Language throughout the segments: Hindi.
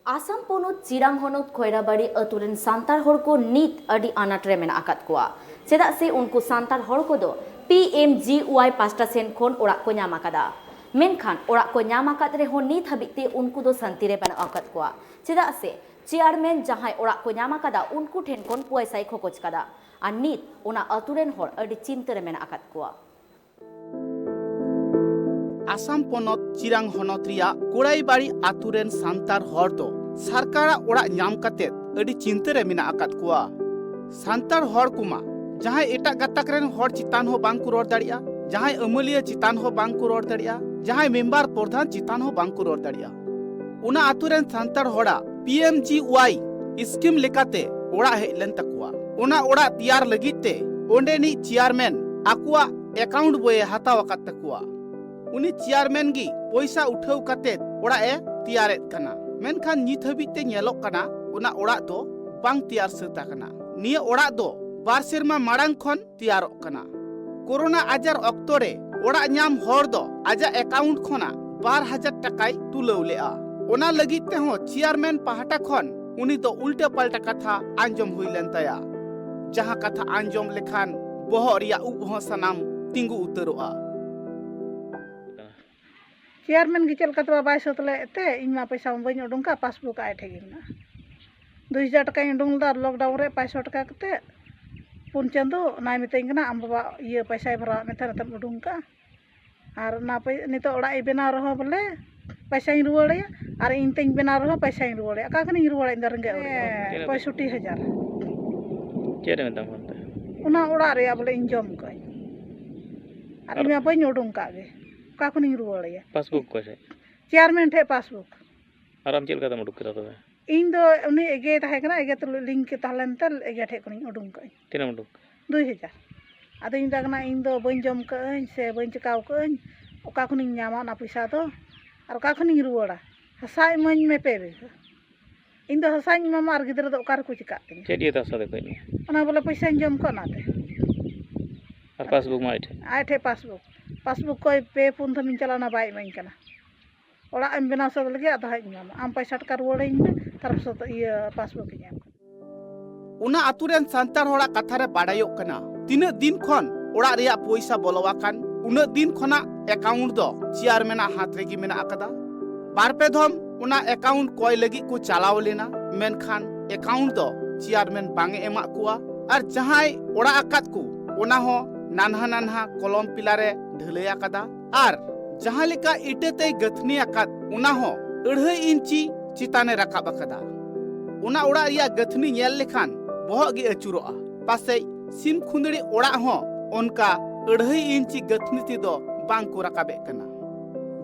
आसाम पोनोत चिरांग होनोत खैराबाड़ी अतुरेन सांतार हर को नीत अडी आनाट रे मेना आकात कोआ चेदा से उनको सांतार हर को दो PMGY पास्टा सेन खोन ओड़ा को ᱧᱟᱢ आकादा मेनखान ओड़ा को ᱧाम आकात रे हो नीत हबिते उनको दो शांति रे बना आकात कोआ चेदा से चेयरमैन जहां ओड़ा को ᱧाम आकादा उनको ठेन कोन पैसा खोकोच कादा आ नीत ओना अतुरेन हर अडी चिंता रे मेना आकात कोआ आसाम पोनोत चिरांग होनोत रिया कोड़ाईबाड़ी आतुरेन सांतार हर दो सरकारा ओड़ा ᱧाम काते अडी चिंता रे मेना आकात कोआ सांतार हर कुमा जहां एटा गाताक रेन हर चितान हो बांग को रोड दाड़िया जहां अमलिया चितान हो बांग को रोड दाड़िया जहां मेंबर प्रधान चितान हो बांग को रोड दाड़िया उना आतुरेन सांतार हड़ा PMGY स्कीम लेकाते ओड़ा हेलेन तकुआ उना ओड़ा तैयार लगिते ओंडेनी चेयरमैन आकुआ अकाउंट बोए हाताव आकात तकुआ उनी चेयरमैन गी पैसा उठाव काते ओड़ा ए तैयारेत कना मेनखान नित हबिते नेलोक कना उना ओड़ा दो बांग तैयार सता कना निया ओड़ा दो बार सेरमा माड़ांग खन तैयारोक कना कोरोना आजार अक्तोरे ओड़ा ᱧाम हर दो आजा अकाउंट खना 2000 टकाय तुलाव लेआ ओना लगित ते हो चेयरमैन पहाटा खन उनी दो उल्टा पल्टा कथा आंजम हुइलेन तया जहां कथा आंजम लेखान बोहर रिया उब हो सनाम तिंगु उतरोआ चेयरमैन की चल कतवा बाय सतले ते इमा पैसा बई उडुंका पासबुक आय ठेगिना 2000 टका उडुंग दा लॉकडाउन रे 500 टका कते पुन चंदो नाय मितेंग ना आम बाबा ये पैसा भरा मेथन तम उडुंका आर ना नितो ओड़ा ए बेना रहो बोले पैसा इन रुवाड़े आर इन तें बेना रहो पैसा इन रुवाड़े का कनी रुवाड़े इंदर रंगे 65000 चेरे मेतम होनते उना ओड़ा रे बोले इन जम कई आर इमा बई उडुंका गे का कनी रुवाड़े पासबुक को से चेयरमैन ठे पासबुक आराम चेल का उडुक करा तबे इन दो उनी एगे ताहे कना एगे तो लिंक के ताहलेन तल एगे ठे कनी उडुंग कई तीना उडुक 2000 आदो इन दागना इन दो बई जम कई से बई चकाव कई ओका खनी ᱧामा ना पैसा तो आर ओका खनी रुवाड़ा हसाय मन में पे इन दो हसाय मामा आर गिदर दो ओकार को चिका तिन चेडिए तासा दे कोई ओना बोले पैसा जम को नाते और पासबुक माइठे आठे पासबुक कोई पे पुन थमिन चलाना बाय मन कना ओड़ा एम बेना सब लगे आधा ᱧामा आम पैसा टका रुवाड़े इन तरफ से तो ये पासबुक ᱧाम उना आतुरेन सांतार होड़ा कथा रे बाडायोक कना तीना दिन खन ओड़ा रिया पैसा बोलवाकान उना दिन खना अकाउंट दो चेयरमैन हाथ रेगी मेना आकदा बार पे धम उना अकाउंट कोय लगी को चलाव लेना मेनखान अकाउंट दो चेयरमैन बांगे एमा कुआ और जहाय ओड़ा आकात को उना हो नानहा नानहा कलम पिलारे ढलय आकदा और जहां लेका इटेते गथनी आकात उना हो 2.5 इंची चिताने रकाब आकदा उना ओड़ा रिया गथनी नेल लेखान बोहग गे अचुरोआ पासे सिम खुंदड़ी ओड़ा हो उनका 2.5 इंची गथनी ती दो बांग को रकाबे कना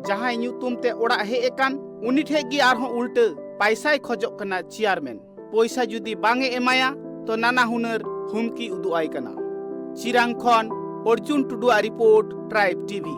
जहां ᱧᱩᱛᱩᱢ ते ओड़ा हे एकान उनी ठे गी आर हो उल्टे पैसा खोजक कना चेयरमैन पैसा जुदी बांगे एमाया तो नाना हुनर हुमकी उदुआई कना चिरांग खन अर्जुन टुडुआ रिपोर्ट ट्राइब टीवी।